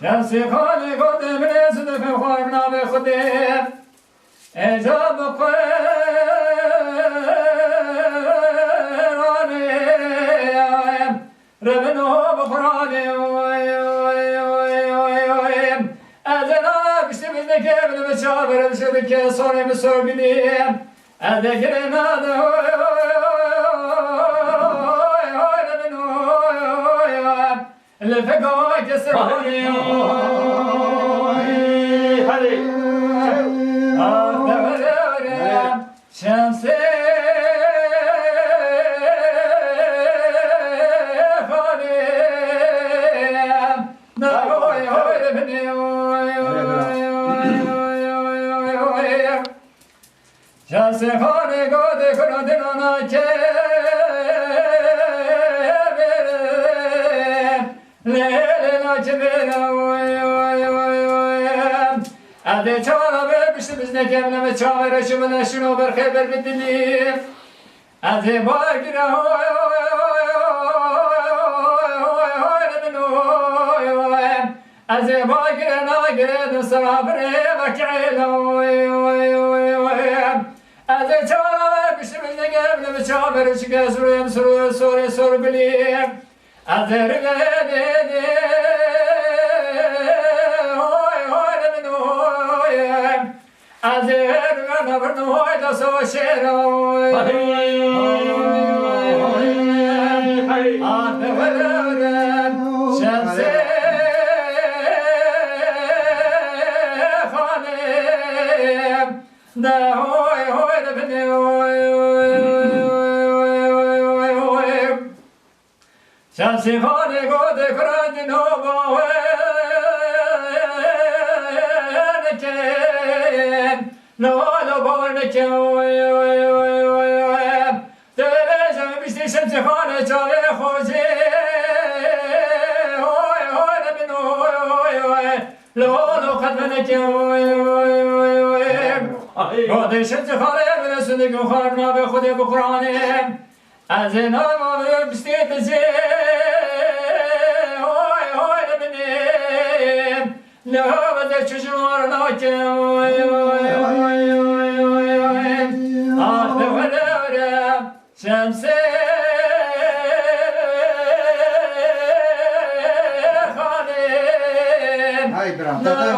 شمسي خالي قدم رزق في خورنا بخدم اجاب قراني ربنو بقراني ادنا بشتبزنك ابن مشابر بشبك صوري بسور بليم اذكرنا اللي فقوك يسروني هلي شمسي خاليم نهوي هوي بني شمسي خالي قودي كردنا ناكي أدي çağla ver bizne kemleme çağır şumuna şunu bir haber bitti. Adı bagire hoy adı bagire nagire de sarabire vakile adı çağla ver bizne kemleme çağır şunu sor bilir. Adı rivede Azir ve nabrnu hoyda soşero Ahmeverem şemse Khanem Da hoy hoy da beni hoy Şemsi khane gode krandin hoba لا بارك تلازم بيشتشم زخانة جاي خوزي لا خدمنك قد شمس خالي من الصدق وخارنا بخدي بقراني أزنا ما بستيت زي لا بدك تشوار ناك شمسي خالد هاي برام تاتا